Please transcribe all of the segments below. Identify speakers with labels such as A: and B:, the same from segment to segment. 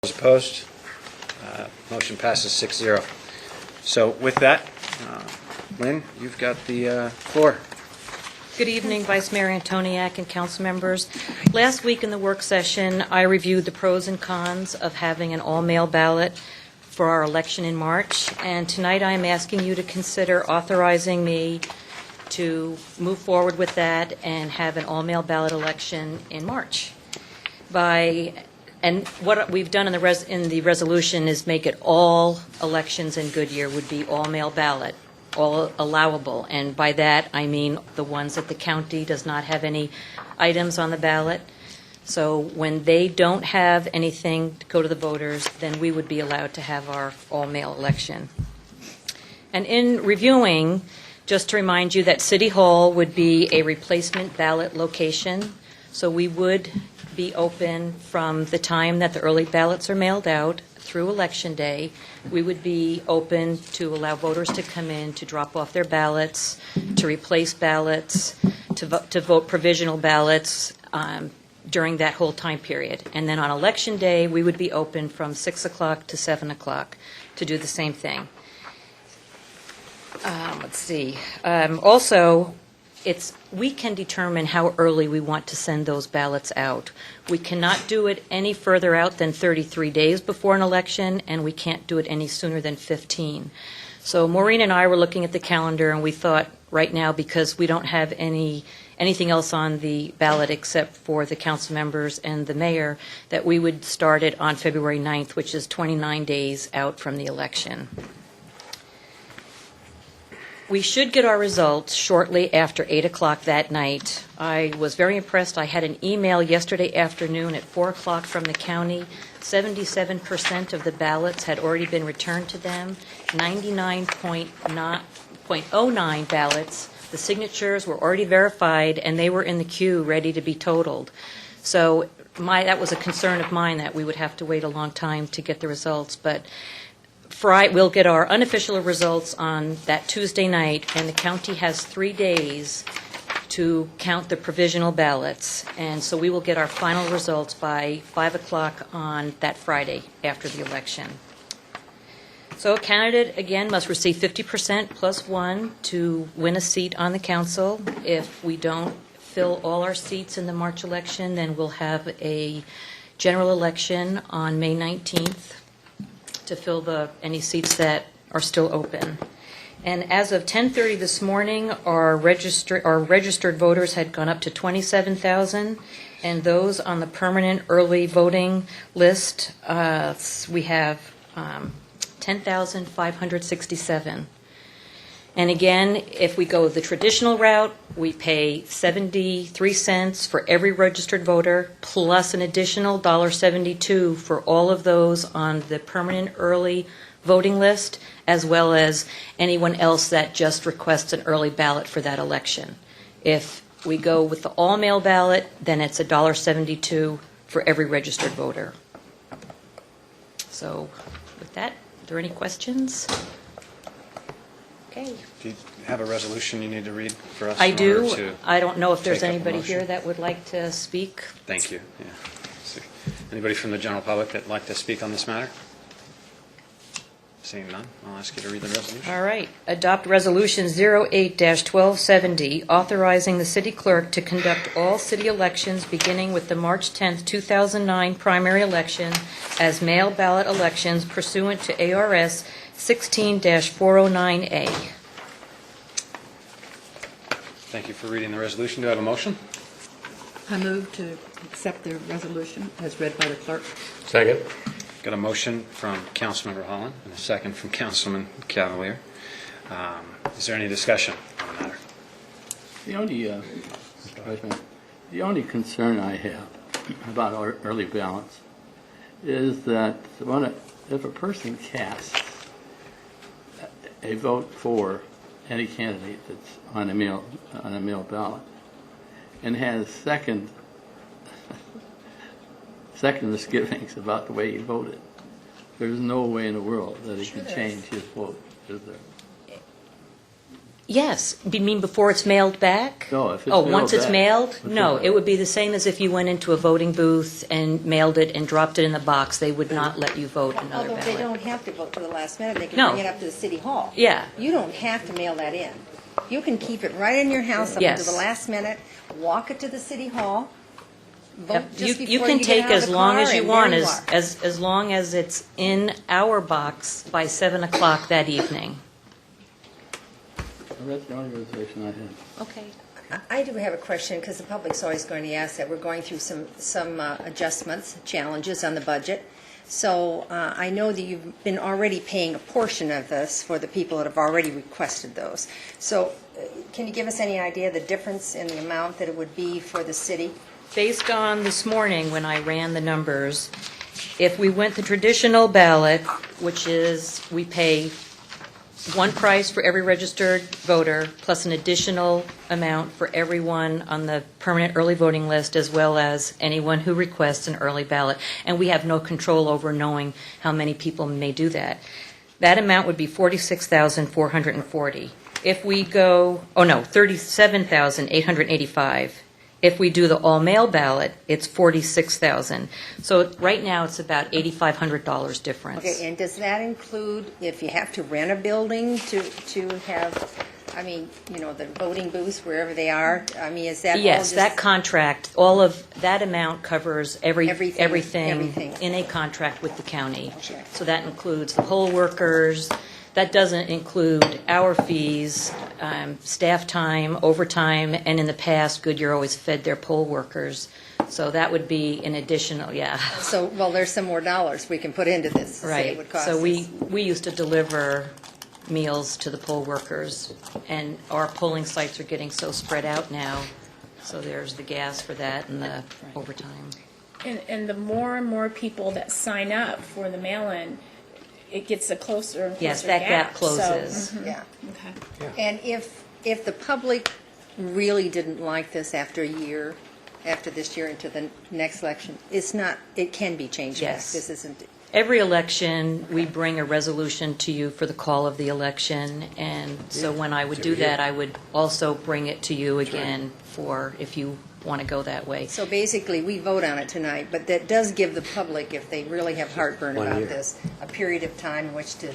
A: Those opposed? Motion passes 6-0. So with that, Lynn, you've got the floor.
B: Good evening, Vice Mayor Antoniak and council members. Last week in the work session, I reviewed the pros and cons of having an all-mail ballot for our election in March, and tonight I am asking you to consider authorizing me to move forward with that and have an all-mail ballot election in March. And what we've done in the resolution is make it all elections in Goodyear would be all-mail ballot, all allowable. And by that, I mean the ones that the county does not have any items on the ballot. So when they don't have anything to go to the voters, then we would be allowed to have our all-mail election. And in reviewing, just to remind you that City Hall would be a replacement ballot location. So we would be open from the time that the early ballots are mailed out through Election Day. We would be open to allow voters to come in to drop off their ballots, to replace ballots, to vote provisional ballots during that whole time period. And then on Election Day, we would be open from 6 o'clock to 7 o'clock to do the same thing. Let's see. Also, we can determine how early we want to send those ballots out. We cannot do it any further out than 33 days before an election, and we can't do it any sooner than 15. So Maureen and I were looking at the calendar, and we thought right now, because we don't have anything else on the ballot except for the council members and the mayor, that we would start it on February 9th, which is 29 days out from the election. We should get our results shortly after 8 o'clock that night. I was very impressed. I had an email yesterday afternoon at 4 o'clock from the county. 77% of the ballots had already been returned to them. 99.09 ballots, the signatures were already verified, and they were in the queue ready to be totaled. So that was a concern of mine, that we would have to wait a long time to get the results. But we'll get our unofficial results on that Tuesday night, and the county has 3 days to count the provisional ballots. And so we will get our final results by 5 o'clock on that Friday after the election. So a candidate, again, must receive 50% plus one to win a seat on the council. If we don't fill all our seats in the March election, then we'll have a general election on May 19th. To fill any seats that are still open. And as of 10:30 this morning, our registered voters had gone up to 27,000, and those on the permanent early voting list, we have 10,567. And again, if we go the traditional route, we pay 73 cents for every registered voter, plus an additional $1.72 for all of those on the permanent early voting list, as well as anyone else that just requests an early ballot for that election. If we go with the all-mail ballot, then it's $1.72 for every registered voter. So with that, are there any questions? Okay.
A: Do you have a resolution you need to read for us?
B: I do. I don't know if there's anybody here that would like to speak.
A: Thank you. Yeah. Anybody from the general public that would like to speak on this matter? Seeing none, I'll ask you to read the resolution.
B: All right. Adopt Resolution 08-1270, authorizing the city clerk to conduct all city elections beginning with the March 10th, 2009 primary election as mail ballot elections pursuant to ARS 16-409A.
A: Thank you for reading the resolution. Do I have a motion?
C: I move to accept the resolution as read by the clerk.
D: Second.
A: Got a motion from Councilmember Holland and a second from Councilman Cavalier. Is there any discussion on the matter?
D: The only, Mr. President, the only concern I have about our early ballots is that if a person casts a vote for any candidate that's on a mail ballot and has second misgivings about the way he voted, there's no way in the world that he can change his vote, is there?
B: Yes, you mean before it's mailed back?
D: No, if it's
B: Oh,
D: mailed
B: once it's
D: back.
B: mailed?
D: Once
B: No,
D: it's
B: it would be the same as if you went into a voting booth and mailed it and dropped it in the box. They would not let you vote another
E: Although they
B: ballot.
E: don't have to vote to the last minute, they can
B: No.
E: bring it up to the city hall.
B: Yeah.
E: You don't have to mail that in. You can keep it right in your house up
B: Yes.
E: until the last minute, walk it to the city hall, vote
B: Yep,
E: just
B: you
E: before
B: can
E: you
B: take
E: get out of
B: as
E: the
B: long
E: car,
B: as you
E: and
B: want,
E: there you
B: as
E: are.
B: long as it's in our box by 7 o'clock that evening.
D: That's the only reservation I have.
B: Okay.
E: I do have a question, because the public's always going to ask that. We're going through some adjustments, challenges on the budget. So I know that you've been already paying a portion of this for the people that have already requested those. So can you give us any idea of the difference in the amount that it would be for the city?
B: Based on this morning, when I ran the numbers, if we went the traditional ballot, which is we pay one price for every registered voter, plus an additional amount for everyone on the permanent early voting list, as well as anyone who requests an early ballot. And we have no control over knowing how many people may do that. That amount would be $46,440. If we go, $37,885. If we do the all-mail ballot, it's $46,000. So right now, it's about $8,500 difference.
E: Okay, and does that include if you have to rent a building to have, I mean, you know, the voting booths wherever they are? I mean, is that all
B: Yes,
E: just?
B: that contract, all of that amount covers
E: Everything.
B: everything in a contract with the county.
E: Okay.
B: So that includes the poll workers. That doesn't include our fees, staff time, overtime, and in the past, Goodyear always fed their poll workers. So that would be an additional, yeah.
E: So, well, there's some more dollars we can put into this, say
B: Right.
E: it would cost
B: So
E: us.
B: we used to deliver meals to the poll workers, and our polling sites are getting so spread out now. So there's the gas for that and the overtime.
F: And the more and more people that sign up for the mail-in, it gets a closer and closer
B: Yes, that gap
F: So,
B: closes.
E: Yeah.
F: okay.
E: And if the public really didn't like this after a year, after this year into the next election, it's not, it can be changed back.
B: Yes.
E: This isn't,
B: Every election, we bring a resolution to you for the call of the election, and so when I would do that, I would also bring it to you again for, if you want to go that way.
E: so basically, we vote on it tonight, but that does give the public, if they really have heartburn
A: 1
E: about
A: year.
E: this, a period of time in which to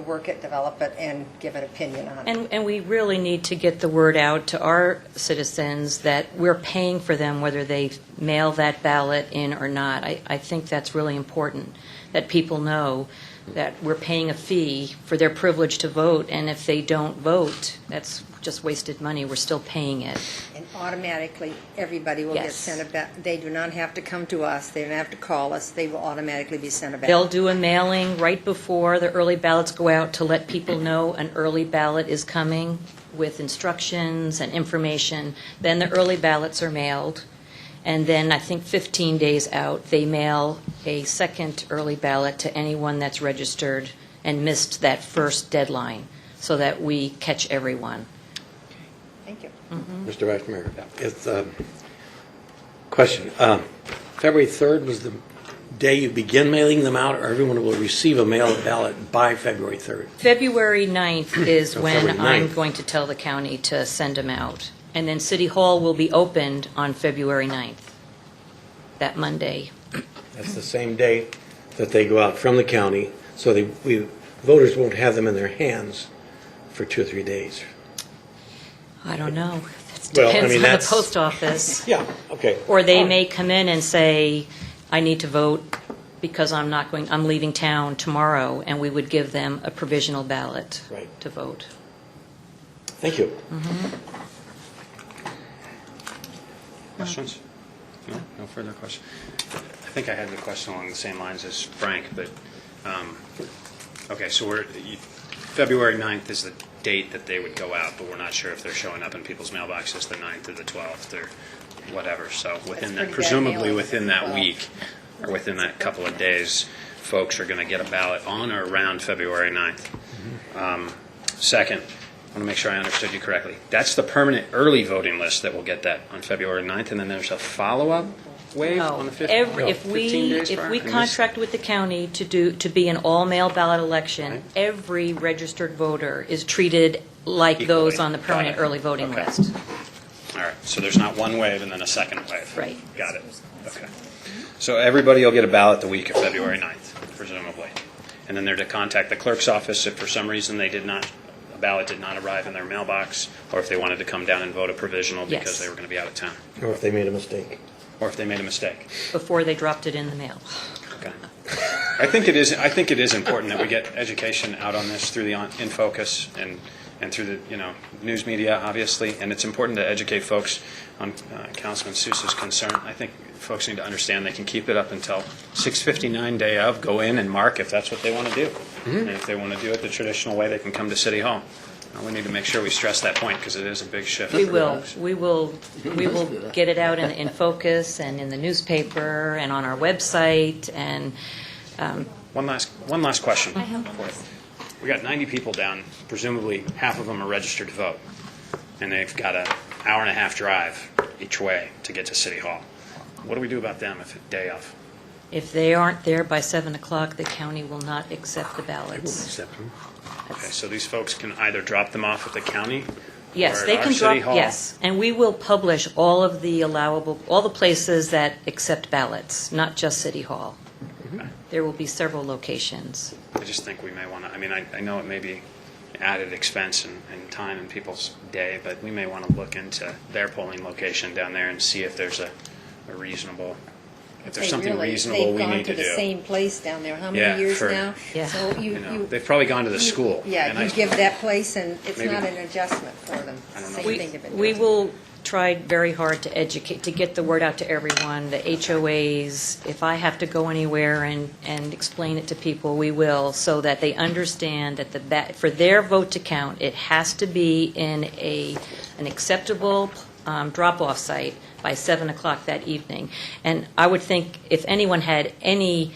E: work it, develop it, and give an opinion on it.
B: And we really need to get the word out to our citizens that we're paying for them whether they mail that ballot in or not. I think that's really important, that people know that we're paying a fee for their privilege to vote, and if they don't vote, that's just wasted money. We're still paying it.
E: And automatically, everybody will get
B: Yes.
E: sent a ballot. They do not have to come to us, they don't have to call us, they will automatically be sent a
B: They'll
E: ballot.
B: do a mailing right before the early ballots go out to let people know an early ballot is coming with instructions and information. Then the early ballots are mailed, and then I think 15 days out, they mail a second early ballot to anyone that's registered and missed that first deadline, so that we catch everyone.
E: Thank you.
G: Mr. Vice Mayor, it's question. February 3rd was the day you begin mailing them out, or everyone will receive a mail ballot by February 3rd?
B: February 9th is
G: Oh,
B: when
G: February
B: I'm
G: 9th.
B: going to tell the county to send them out. And then City Hall will be opened on February 9th, that Monday.
G: That's the same day that they go out from the county, so voters won't have them in their hands for 2 or 3 days.
B: I don't know. It
G: Well, I
B: depends
G: mean,
B: on the
G: that's-
B: post office.
G: Yeah, okay.
B: Or they may come in and say, I need to vote because I'm leaving town tomorrow, and we would give them a provisional ballot
G: Right.
B: to vote.
G: Thank you.
A: Questions? No further questions? I think I had the question along the same lines as Frank, but, okay, so February 9th is the date that they would go out, but we're not sure if they're showing up in people's mailboxes the 9th or the 12th or whatever. So within
E: pretty
A: that,
E: bad
A: presumably
E: mailing.
A: within that
E: Wow.
A: week, or within that couple of days, folks are going to get a ballot on or around February 9th. Second, I want to make sure I understood you correctly. That's the permanent early voting list that will get that on February 9th, and then there's a follow-up wave on the 15th?
B: If we contract with the county to be an all-mail ballot election,
A: Right.
B: every registered voter is treated like those
A: Equally.
B: on the
A: Got
B: permanent
A: it.
B: early voting
A: Okay.
B: list.
A: All right, so there's not one wave and then a second wave?
B: Right.
A: Got it. Okay. So everybody will get a ballot the week of February 9th, presumably. And then they're to contact the clerk's office if for some reason a ballot did not arrive in their mailbox, or if they wanted to come down and vote a provisional because
B: Yes.
A: they were going to be out of town,
G: Or if they made a mistake.
A: or if they made a mistake.
B: Before they dropped it in the mail.
A: Okay. I think it is important that we get education out on this through the In Focus and through the news media, obviously, and it's important to educate folks on Councilman Sousa's concern. I think folks need to understand they can keep it up until 6:59 day of, go in and mark if that's what they want to do. And if they want to do it the traditional way, they can come to City Hall. We need to make sure we stress that point because it is a big shift.
B: We
A: for
B: will.
A: folks.
B: We will get it out in Focus and in the newspaper and on our website and
A: One last question. We got 90 people down. Presumably, half of them are registered to vote, and they've got an hour and a half drive each way to get to City Hall. What do we do about them if it's day of?
B: if they aren't there by 7 o'clock, the county will not accept the ballots.
G: Accept them.
A: Okay, so these folks can either drop them off at the county
B: Yes,
A: or
B: they
A: at
B: can
A: our
B: drop,
A: City Hall?
B: yes. And we will publish all of the all the places that accept ballots, not just City Hall. There will be several locations.
A: I just think we may want to, I know it may be added expense and time in people's day, but we may want to look into their polling location down there and see if there's a reasonable, if there's something reasonable we need to
E: They've gone to the
A: do.
E: same place down there, how
A: Yeah,
E: many years
A: for-
E: now?
B: Yeah.
E: So
A: They've probably gone to the school. and
E: Yeah,
A: I-
E: you give that place, and it's
A: Maybe-
E: not an adjustment for them.
A: I don't know.
E: Same
B: We
E: thing they've been
B: we
E: doing.
B: will try very hard to educate, to get the word out to everyone, the HOAs. If I have to go anywhere and explain it to people, we will, so that they understand that for their vote to count, it has to be in an acceptable drop-off site by 7 o'clock that evening. And I would think if anyone had any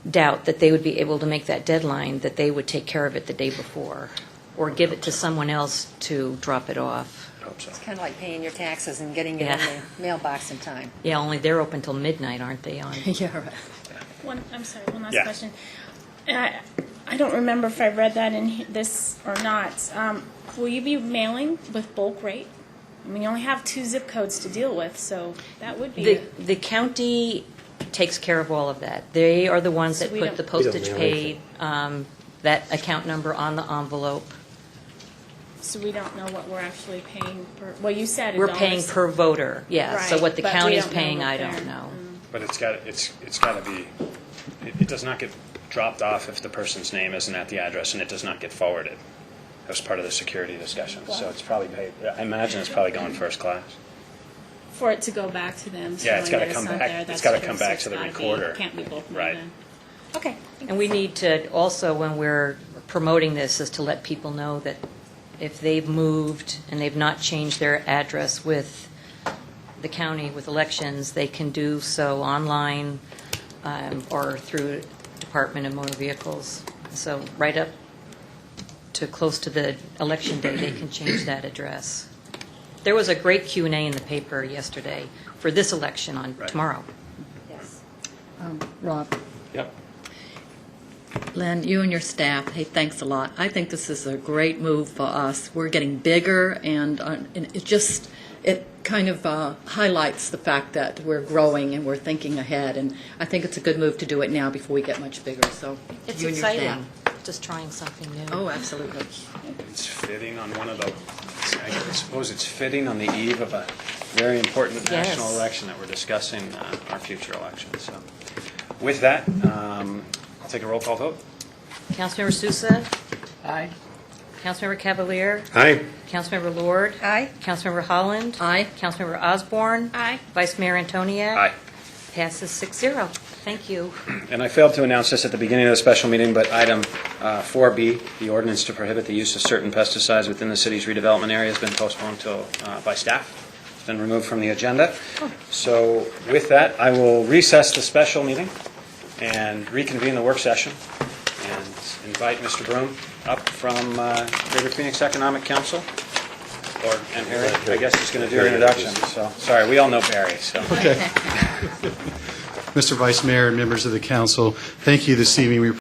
B: doubt that they would be able to make that deadline, that they would take care of it the day before, or give it to someone else to drop it off.
A: Hope so.
E: It's kind of like paying your taxes and getting it in
B: Yeah.
E: the mailbox in time.
B: Yeah, only they're open till midnight, aren't they, on?
E: Yeah, right.
F: One last
A: Yeah.
F: question. I don't remember if I read that in this or not. Will you be mailing with bulk rate? I mean, you only have 2 zip codes to deal with, so that would be.
B: The county takes care of all of that. They are the ones that
F: So we
B: put the
F: don't-
B: postage
G: mail
B: paid, that account number on the envelope.
F: So we don't know what we're actually paying per, well, you said in
B: We're
F: dollars.
B: paying per voter, yeah. So
F: Right,
B: what the
F: but we
B: county's
F: don't know
B: paying,
F: what
B: I
F: they're-
B: don't know.
A: But it's got to be, it does not get dropped off if the person's name isn't at the address, and it does not get forwarded. That was part of the security discussion. So it's probably paid, I imagine it's probably going first class.
F: For it to go back to them.
A: Yeah, it's
F: showing
A: gotta
F: that
A: come
F: not
A: back-
F: there,
A: it's
F: that's
A: gotta
F: true,
A: come
F: so
A: back
F: it's
A: to the
F: gotta be-
A: recorder.
F: Can't be both
A: Right.
F: then. Okay.
B: And we need to also, when we're promoting this, is to let people know that if they've moved and they've not changed their address with the county, with elections, they can do so online or through Department of Motor Vehicles. So right up to close to the election day, they can change that address. There was a great Q&A in the paper yesterday for this election on
A: Right.
B: tomorrow.
E: Yes.
C: Rob,
A: Yep.
C: Len, you and your staff, hey, thanks a lot. I think this is a great move for us. We're getting bigger, and it kind of highlights the fact that we're growing and we're thinking ahead, and I think it's a good move to do it now before we get much bigger, so.
B: It's
C: you and your staff.
B: exciting, just trying something new.
C: Oh, absolutely.
A: It's fitting on one of the, I suppose it's fitting on the eve of a very important
B: Yes.
A: national election that we're discussing, our future election. So with that, I'll take a roll call vote.
B: Councilmember Sousa,
C: Aye.
B: Councilmember Cavalier,
G: Aye.
B: Councilmember Lord,
E: Aye.
B: Councilmember Holland,
C: Aye.
B: Councilmember Osborne,
F: Aye.
B: Vice Mayor Antoniak.
A: Aye.
B: Passes 6-0. Thank you.
A: And I failed to announce this at the beginning of the special meeting, but item 4B, the ordinance to prohibit the use of certain pesticides within the city's redevelopment area, has been postponed by staff. It's been removed from the agenda. So with that, I will recess the special meeting and reconvene the work session and invite Mr. Broom up from Greater Phoenix Economic Council. And Harry, I guess, is going to do an introduction. So, sorry, we all know Barry, so.
H: Mr. Vice Mayor and members of the council, thank you this evening. We